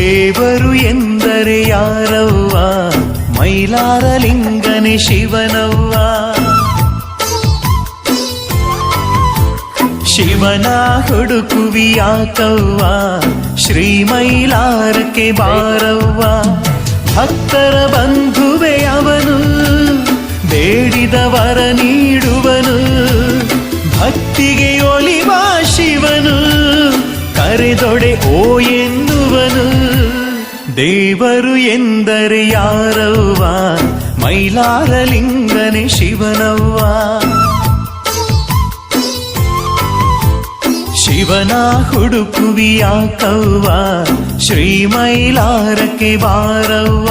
ದೇವರು ಎಂದರೆ ಯಾರವ್ವ, ಮೈಲಾರಲಿಂಗನೆ ಶಿವನವ್ವ. ಶಿವನ ಹುಡುಕುವಿಯಾಕವ್ವ, ಶ್ರೀ ಮೈಲಾರಕ್ಕೆ ಬಾರವ್ವ. ಭಕ್ತರ ಬಂಧುವೆ ಅವನು, ಬೇಡಿದವರ ನೀಡುವನು. ಭಕ್ತಿಗೆ ಒಲಿವ ಶಿವನು, ಕರೆದೊಡೆ ಓ ಎನ್ನುವನು. ದೇವರು ಎಂದರೆ ಯಾರವ್ವ, ಮೈಲಾರಲಿಂಗನೆ ಶಿವನವ್ವ. ಶಿವನ ಹುಡುಕುವಿಯಾಕವ್ವ, ಶ್ರೀ ಮೈಲಾರಕ್ಕೆ ಬಾರವ್ವ.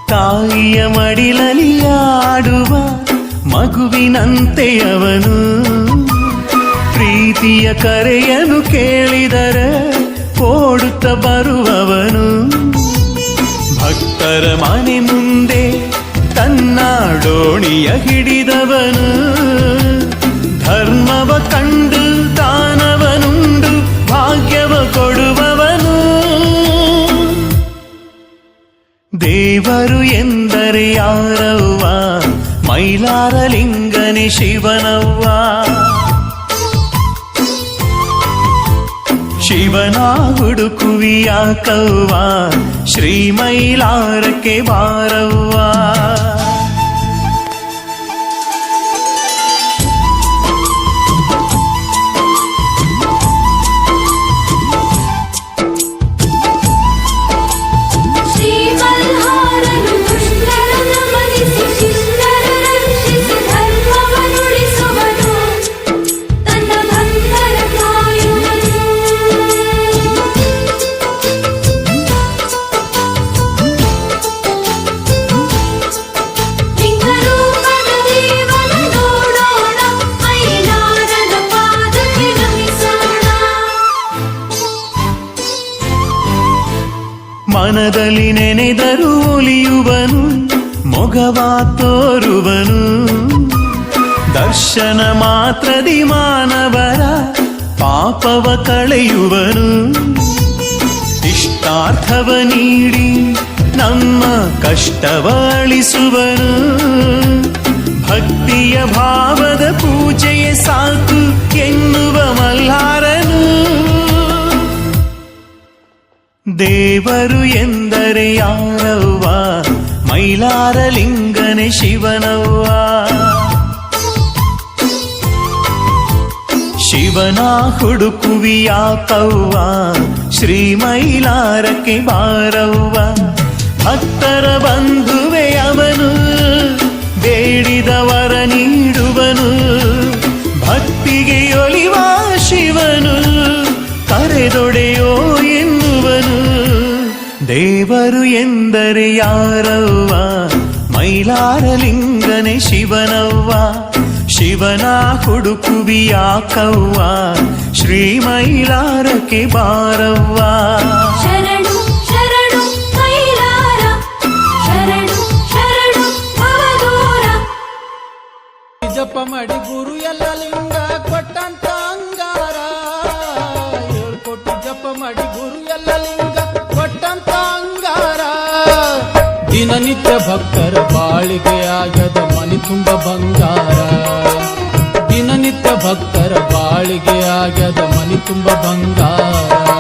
ತಾಯಿಯ ಮಡಿಲಲ್ಲಿ ಆಡುವ ಮಗುವಿನಂತೆ ಅವನು. ಪ್ರೀತಿಯ ಕರೆಯನ್ನು ಕೇಳಿದರೆ ಓಡುತ್ತ ಬರುವವನು. ಭಕ್ತರ ಮನೆ ಮುಂದೆ ತನ್ನ ಡೋಣಿಯ ಹಿಡಿದವನು. ಧರ್ಮವ ಕಂಡು ದಾನವನುಂಡು ಭಾಗ್ಯವ ಕೊಡುವವನು. ದೇವರು ಎಂದರೆ ಯಾರವ್ವ, ಮೈಲಾರಲಿಂಗನೆ ಶಿವನವ್ವ. ಶಿವನ ಹುಡುಕುವಿಯಾಕವ್ವ, ಶ್ರೀ ಮೈಲಾರಕ್ಕೆ ಬಾರವ್ವ. ಮನದಲ್ಲಿ ನೆನೆದರು ಒಲಿಯುವನು, ಮೊಗವ ತೋರುವನು. ದರ್ಶನ ಮಾತ್ರದಿ ಮಾನವರ ಪಾಪವ ಕಳೆಯುವನು. ಇಷ್ಟಾರ್ಥವ ನೀಡಿ ನಮ್ಮ ಕಷ್ಟವ ಅಳಿಸುವನು. ಭಕ್ತಿಯ ಭಾವದ ಪೂಜೆಯೇ ಸಾಕು ಎನ್ನುವ ಮಲ್ಹಾರನು. ದೇವರು ಎಂದರೆ ಯಾರವ್ವ, ಮೈಲಾರಲಿಂಗನೆ ಶಿವನವ್ವ. ಶಿವನ ಹುಡುಕುವಿಯಾಕವ್ವ, ಶ್ರೀ ಮೈಲಾರಕ್ಕೆ ಬಾರವ್ವ. ಭಕ್ತರ ಬಂಧುವೆ ಅವನು, ಬೇಡಿದವರ ನೀಡುವನು. ಭಕ್ತಿಗೆ ಒಲಿವ ಶಿವನು, ಕರೆದೊಡೆಯೋ ಎನ್ನುವನು. ದೇವರು ಎಂದರೆ ಯಾರವ್ವ, ಮೈಲಾರಲಿಂಗನೆ ಶಿವನವ್ವ. ಶಿವನ ಹುಡುಕುವಿಯಾಕವ್ವ, ಶ್ರೀ ಮೈಲಾರಕ್ಕೆ ಬಾರವ್ವ. ಶರಣು ಶರಣು ಮೈಲಾರ, ಶರಣು ಶರಣು ಭವದೂರ. ಜಪ ಮಾಡಿ ಗುರು ಎಲ್ಲ ಲಿಂಗ ಕೊಟ್ಟಂತ ಅಂಗಾರ. ಹೇಳ್ಕೊಟ್ಟು ಜಪ ಮಾಡಿ ಗುರು ಎಲ್ಲ ಲಿಂಗ ಕೊಟ್ಟಂತ ಅಂಗಾರ. ದಿನನಿತ್ಯ ಭಕ್ತರ ಬಾಳಿಗೆ ಆಗದ ಮನಿ ತುಂಬ ಬಂಗಾರ. ದಿನನಿತ್ಯ ಭಕ್ತರ ಬಾಳಿಗೆ ಆಗದ ಮನಿ ತುಂಬ ಬಂಗಾರ.